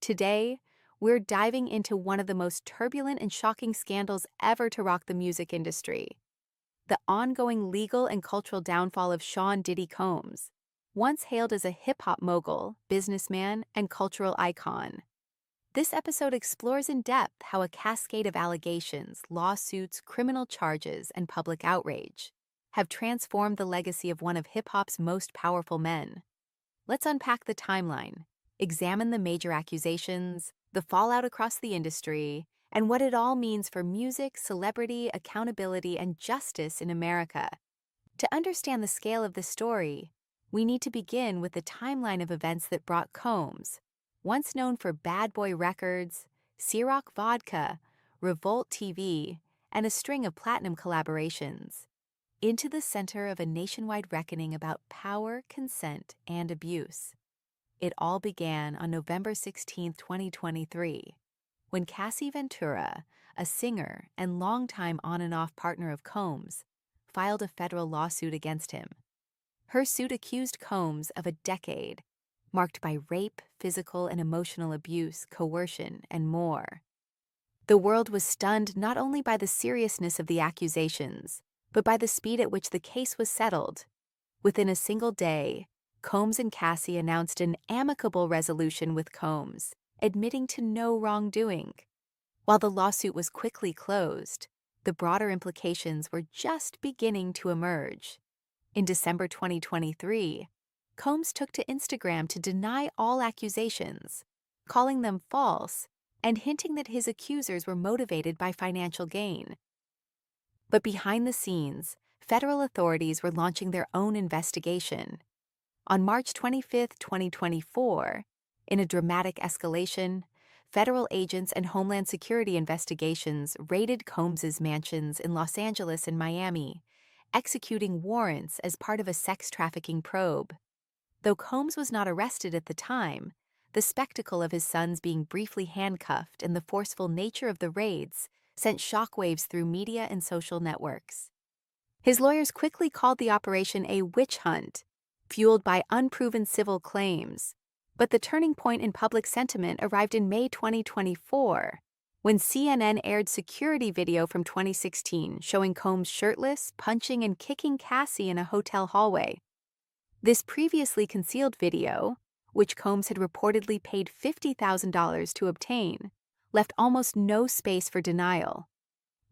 Today, we're diving into one of the most turbulent and shocking scandals ever to rock the music industry: the ongoing legal and cultural downfall of Sean Diddy Combs, once hailed as a hip-hop mogul, businessman, and cultural icon. This episode explores in depth how a cascade of allegations, lawsuits, criminal charges, and public outrage have transformed the legacy of one of hip-hop's most powerful men. Let's unpack the timeline, examine the major accusations, the fallout across the industry, and what it all means for music, celebrity, accountability, and justice in America. To understand the scale of the story, we need to begin with the timeline of events that brought Combs, once known for Bad Boy Records, Ciroc Vodka, Revolt TV, and a string of platinum collaborations, into the center of a nationwide reckoning about power, consent, and abuse. It all began on November 16, 2023, when Cassie Ventura, a singer and longtime on-and-off partner of Combs, filed a federal lawsuit against him. Her suit accused Combs of a decade marked by rape, physical and emotional abuse, coercion, and more. The world was stunned not only by the seriousness of the accusations, but by the speed at which the case was settled. Within a single day, Combs and Cassie announced an amicable resolution with Combs, admitting to no wrongdoing. While the lawsuit was quickly closed, the broader implications were just beginning to emerge. In December 2023, Combs took to Instagram to deny all accusations, calling them false and hinting that his accusers were motivated by financial gain. But behind the scenes, federal authorities were launching their own investigation. On March 25, 2024, in a dramatic escalation, federal agents and Homeland Security investigations raided Combs's mansions in Los Angeles and Miami, executing warrants as part of a sex trafficking probe. Though Combs was not arrested at the time, the spectacle of his sons being briefly handcuffed and the forceful nature of the raids sent shockwaves through media and social networks. His lawyers quickly called the operation a witch hunt, fueled by unproven civil claims. But the turning point in public sentiment arrived in May 2024, when CNN aired security video from 2016 showing Combs shirtless, punching and kicking Cassie in a hotel hallway. This previously concealed video, which Combs had reportedly paid $50,000 to obtain, left almost no space for denial.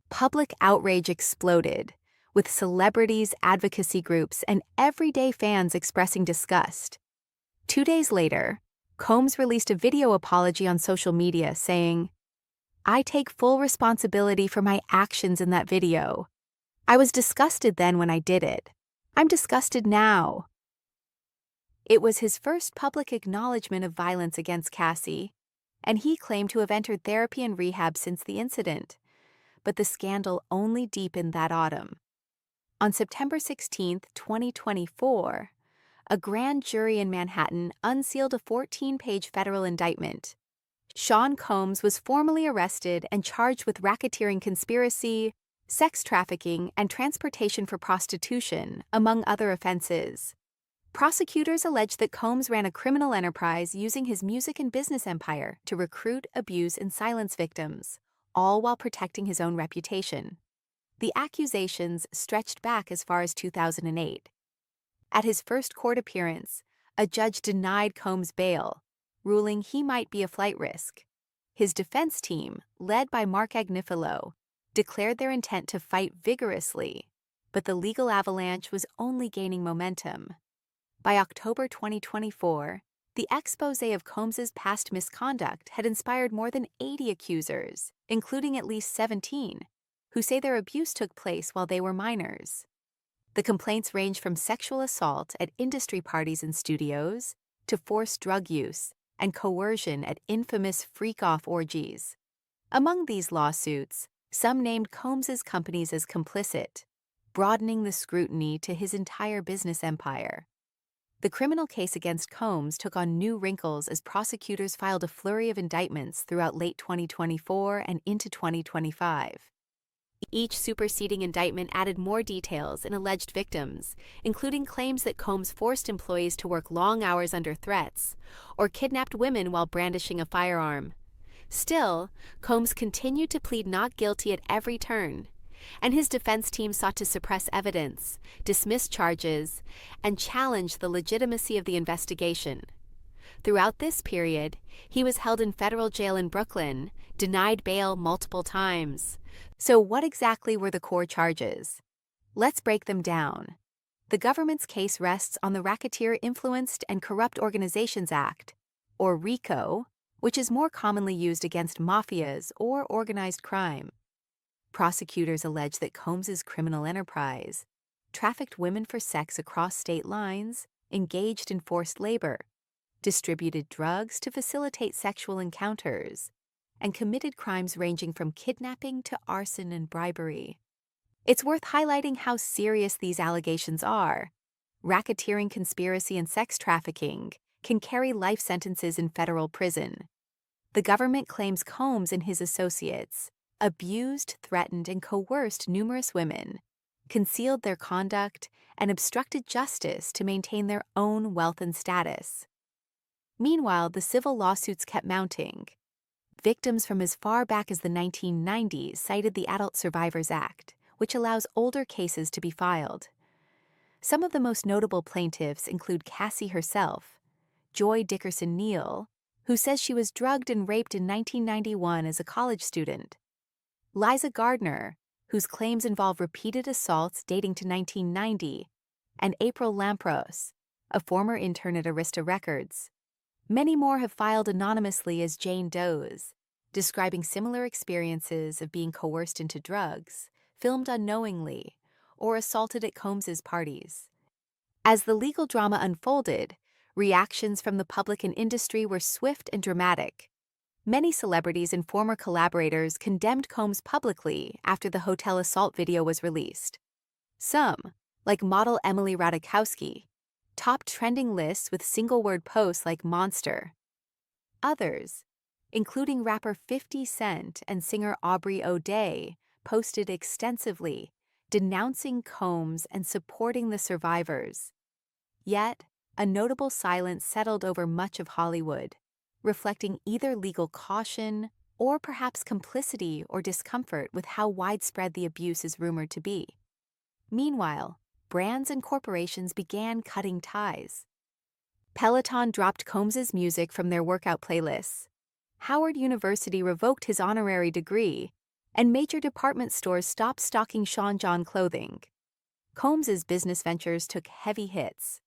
Public outrage exploded, with celebrities, advocacy groups, and everyday fans expressing disgust. 2 days later, Combs released a video apology on social media saying, "I take full responsibility for my actions in that video. I was disgusted then when I did it. I'm disgusted now." It was his first public acknowledgement of violence against Cassie, and he claimed to have entered therapy and rehab since the incident. But the scandal only deepened that autumn. On September 16, 2024, a grand jury in Manhattan unsealed a 14-page federal indictment. Sean Combs was formally arrested and charged with racketeering conspiracy, sex trafficking, and transportation for prostitution, among other offenses. Prosecutors alleged that Combs ran a criminal enterprise using his music and business empire to recruit, abuse, and silence victims, all while protecting his own reputation. The accusations stretched back as far as 2008. At his first court appearance, a judge denied Combs bail, ruling he might be a flight risk. His defense team, led by Mark Agnifilo, declared their intent to fight vigorously, but the legal avalanche was only gaining momentum. By October 2024, the exposé of Combs's past misconduct had inspired more than 80 accusers, including at least 17, who say their abuse took place while they were minors. The complaints range from sexual assault at industry parties and studios to forced drug use and coercion at infamous freak-off orgies. Among these lawsuits, some named Combs's companies as complicit, broadening the scrutiny to his entire business empire. The criminal case against Combs took on new wrinkles as prosecutors filed a flurry of indictments throughout late 2024 and into 2025. Each superseding indictment added more details and alleged victims, including claims that Combs forced employees to work long hours under threats or kidnapped women while brandishing a firearm. Still, Combs continued to plead not guilty at every turn, and his defense team sought to suppress evidence, dismiss charges, and challenge the legitimacy of the investigation. Throughout this period, he was held in federal jail in Brooklyn, denied bail multiple times. So what exactly were the core charges? Let's break them down. The government's case rests on the Racketeer Influenced and Corrupt Organizations Act, or RICO, which is more commonly used against mafias or organized crime. Prosecutors allege that Combs's criminal enterprise trafficked women for sex across state lines, engaged in forced labor, distributed drugs to facilitate sexual encounters, and committed crimes ranging from kidnapping to arson and bribery. It's worth highlighting how serious these allegations are. Racketeering, conspiracy, and sex trafficking can carry life sentences in federal prison. The government claims Combs and his associates abused, threatened, and coerced numerous women, concealed their conduct, and obstructed justice to maintain their own wealth and status. Meanwhile, the civil lawsuits kept mounting. Victims from as far back as the 1990s cited the Adult Survivors Act, which allows older cases to be filed. Some of the most notable plaintiffs include Cassie herself, Joy Dickerson Neal, who says she was drugged and raped in 1991 as a college student, Liza Gardner, whose claims involve repeated assaults dating to 1990, and April Lampros, a former intern at Arista Records. Many more have filed anonymously as Jane Does, describing similar experiences of being coerced into drugs, filmed unknowingly, or assaulted at Combs's parties. As the legal drama unfolded, reactions from the public and industry were swift and dramatic. Many celebrities and former collaborators condemned Combs publicly after the hotel assault video was released. Some, like model Emily Ratajkowski, topped trending lists with single-word posts like "monster." Others, including rapper 50 Cent and singer Aubrey O'Day, posted extensively, denouncing Combs and supporting the survivors. Yet, a notable silence settled over much of Hollywood, reflecting either legal caution or perhaps complicity or discomfort with how widespread the abuse is rumored to be. Meanwhile, brands and corporations began cutting ties. Peloton dropped Combs's music from their workout playlists. Howard University revoked his honorary degree, and major department stores stopped stocking Sean John clothing. Combs's business ventures took heavy hits.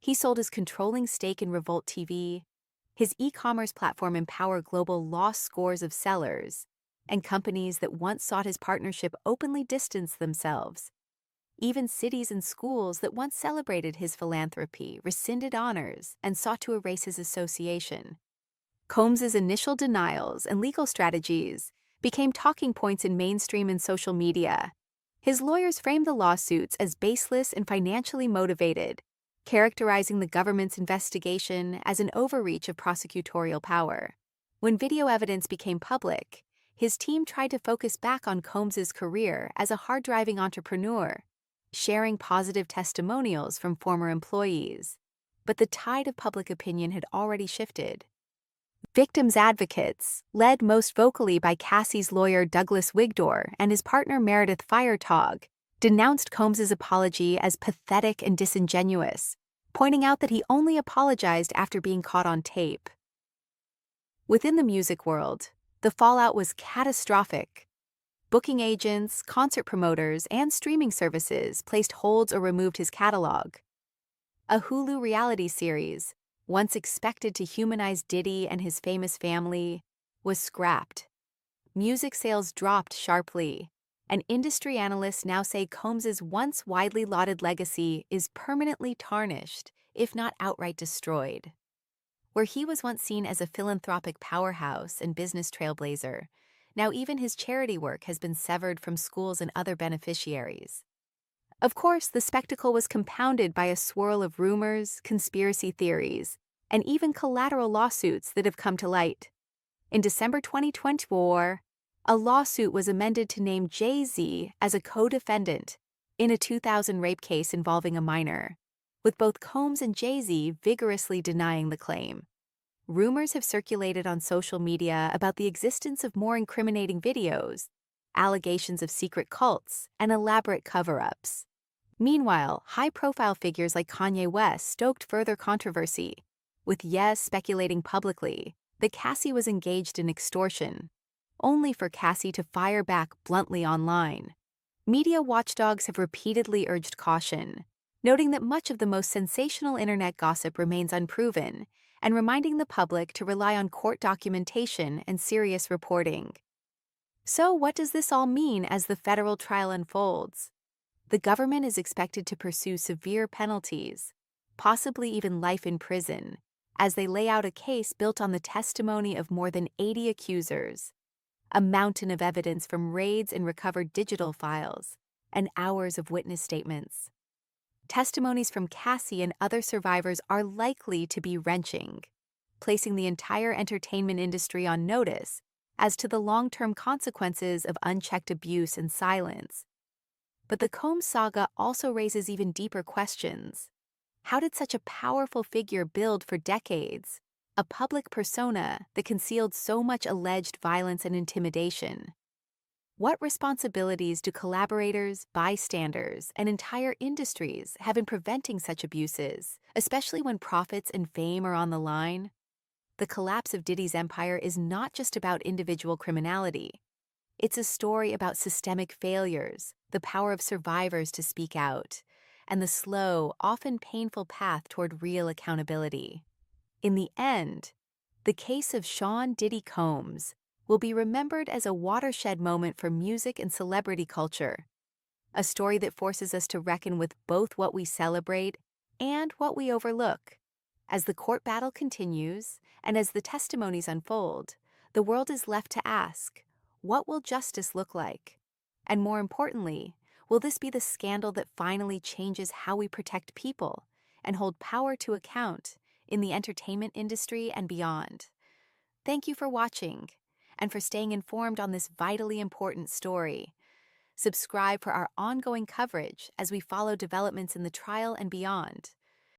He sold his controlling stake in Revolt TV. His e-commerce platform Empower Global lost scores of sellers, and companies that once sought his partnership openly distanced themselves. Even cities and schools that once celebrated his philanthropy rescinded honors and sought to erase his association. Combs's initial denials and legal strategies became talking points in mainstream and social media. His lawyers framed the lawsuits as baseless and financially motivated, characterizing the government's investigation as an overreach of prosecutorial power. When video evidence became public, his team tried to focus back on Combs's career as a hard-driving entrepreneur, sharing positive testimonials from former employees. But the tide of public opinion had already shifted. Victims' advocates, led most vocally by Cassie's lawyer Douglas Wigdor and his partner Meredith Firetog, denounced Combs's apology as pathetic and disingenuous, pointing out that he only apologized after being caught on tape. Within the music world, the fallout was catastrophic. Booking agents, concert promoters, and streaming services placed holds or removed his catalog. A Hulu reality series, once expected to humanize Diddy and his famous family, was scrapped. Music sales dropped sharply, and industry analysts now say Combs's once widely lauded legacy is permanently tarnished, if not outright destroyed. Where he was once seen as a philanthropic powerhouse and business trailblazer, now even his charity work has been severed from schools and other beneficiaries. Of course, the spectacle was compounded by a swirl of rumors, conspiracy theories, and even collateral lawsuits that have come to light. In December 2024, A lawsuit was amended to name Jay-Z as a co-defendant in a 2000 rape case involving a minor, with both Combs and Jay-Z vigorously denying the claim. Rumors have circulated on social media about the existence of more incriminating videos, allegations of secret cults, and elaborate cover-ups. Meanwhile, high-profile figures like Kanye West stoked further controversy, with Yes speculating publicly that Cassie was engaged in extortion, only for Cassie to fire back bluntly online. Media watchdogs have repeatedly urged caution, noting that much of the most sensational internet gossip remains unproven, and reminding the public to rely on court documentation and serious reporting. So, what does this all mean as the federal trial unfolds? The government is expected to pursue severe penalties, possibly even life in prison, as they lay out a case built on the testimony of more than 80 accusers, a mountain of evidence from raids and recovered digital files, and hours of witness statements. Testimonies from Cassie and other survivors are likely to be wrenching, placing the entire entertainment industry on notice as to the long-term consequences of unchecked abuse and silence. But the Combs saga also raises even deeper questions. How did such a powerful figure build for decades, a public persona that concealed so much alleged violence and intimidation? What responsibilities do collaborators, bystanders, and entire industries have in preventing such abuses, especially when profits and fame are on the line? The collapse of Diddy's empire is not just about individual criminality. It's a story about systemic failures, the power of survivors to speak out, and the slow, often painful path toward real accountability. In the end, the case of Sean Diddy Combs will be remembered as a watershed moment for music and celebrity culture, a story that forces us to reckon with both what we celebrate and what we overlook. As the court battle continues, and as the testimonies unfold, the world is left to ask, what will justice look like? And more importantly, will this be the scandal that finally changes how we protect people and hold power to account in the entertainment industry and beyond? Thank you for watching and for staying informed on this vitally important story. Subscribe for our ongoing coverage as we follow developments in the trial and beyond.